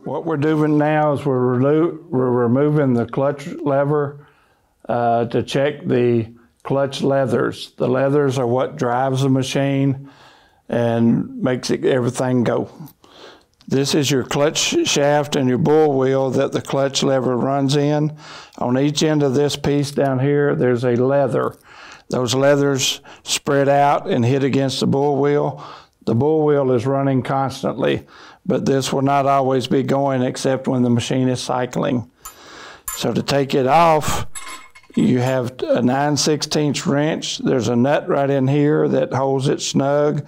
What we're doing now is we're removing the clutch lever to check the clutch leathers. The leathers are what drives the machine and makes everything go. This is your clutch shaft and your bull wheel that the clutch lever runs in. On each end of this piece down here, there's a leather. Those leathers spread out and hit against the bull wheel. The bull wheel is running constantly, but this will not always be going except when the machine is cycling. So to take it off, you have a 9/16 wrench. There's a nut right in here that holds it snug,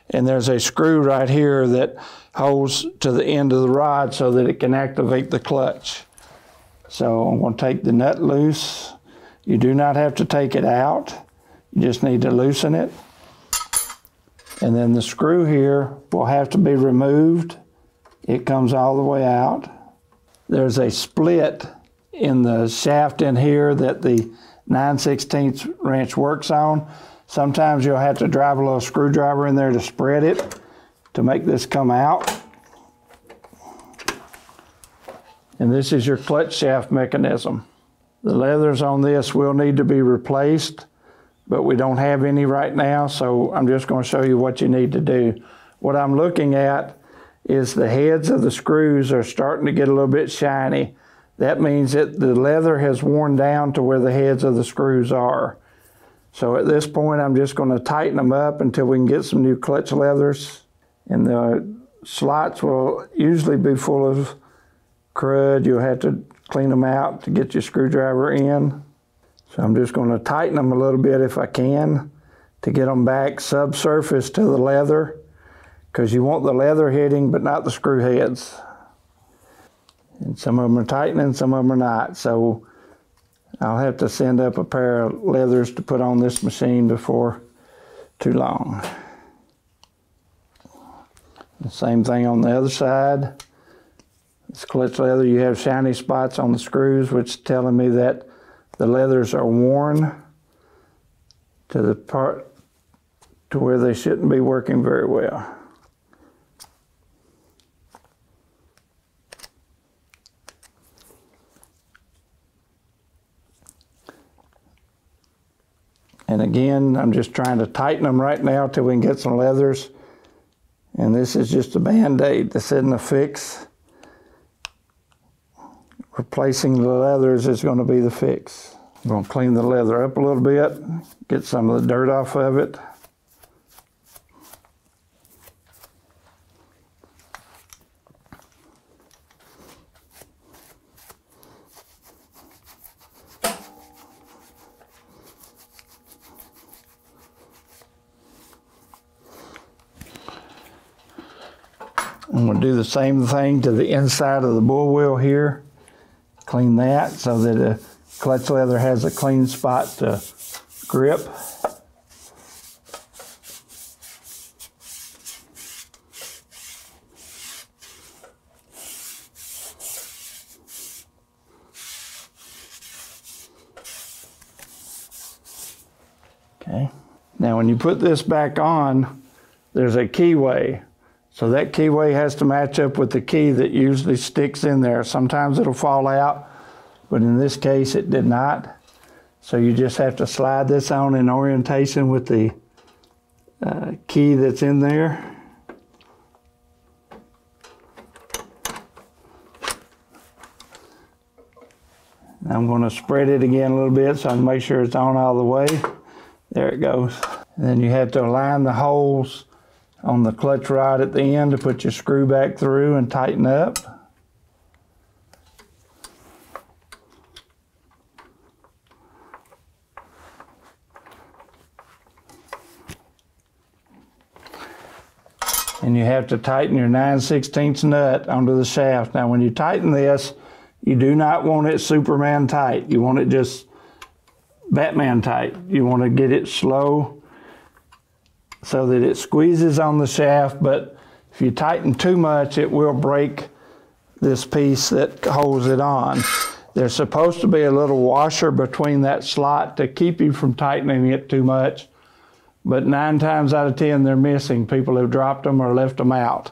and there's a screw right here that holds to the end of the rod so that it can activate the clutch. So I'm going to take the nut loose. You do not have to take it out. You just need to loosen it. And then the screw here will have to be removed. It comes all the way out. There's a split in the shaft in here that the 9/16 wrench works on. Sometimes you'll have to drive a little screwdriver in there to spread it to make this come out. And this is your clutch shaft mechanism. The leathers on this will need to be replaced, but we don't have any right now, so I'm just going to show you what you need to do. What I'm looking at is the heads of the screws are starting to get a little bit shiny. That means that the leather has worn down to where the heads of the screws are. So at this point, I'm just going to tighten them up until we can get some new clutch leathers. And the slots will usually be full of crud. You'll have to clean them out to get your screwdriver in. So I'm just going to tighten them a little bit if I can to get them back subsurface to the leather, because you want the leather hitting but not the screw heads. And some of them are tightening, some of them are not. So I'll have to send up a pair of leathers to put on this machine before too long. The same thing on the other side. This clutch leather, you have shiny spots on the screws, which is telling me that the leathers are worn to the part to where they shouldn't be working very well. And again, I'm just trying to tighten them right now till we can get some leathers. And this is just a Band-Aid. This isn't a fix. Replacing the leathers is going to be the fix. I'm going to clean the leather up a little bit, get some of the dirt off of it. I'm going to do the same thing to the inside of the bull wheel here. Clean that so that the clutch leather has a clean spot to grip. Okay. Now when you put this back on, there's a keyway. So that keyway has to match up with the key that usually sticks in there. Sometimes it'll fall out, but in this case it did not. So you just have to slide this on in orientation with the key that's in there. I'm going to spread it again a little bit so I can make sure it's on all the way. There it goes. And then you have to align the holes on the clutch rod at the end to put your screw back through and tighten up. And you have to tighten your 9/16 nut onto the shaft. Now when you tighten this, you do not want it Superman tight. You want it just Batman tight. You want to get it slow so that it squeezes on the shaft, but if you tighten too much, it will break this piece that holds it on. There's supposed to be a little washer between that slot to keep you from tightening it too much, but 9 times out of 10 they're missing. People have dropped them or left them out.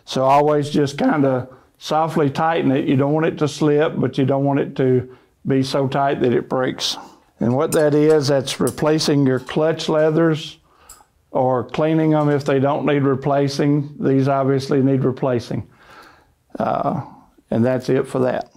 So always just kind of softly tighten it. You don't want it to slip, but you don't want it to be so tight that it breaks. And what that is, that's replacing your clutch leathers or cleaning them if they don't need replacing. These obviously need replacing. And that's it for that.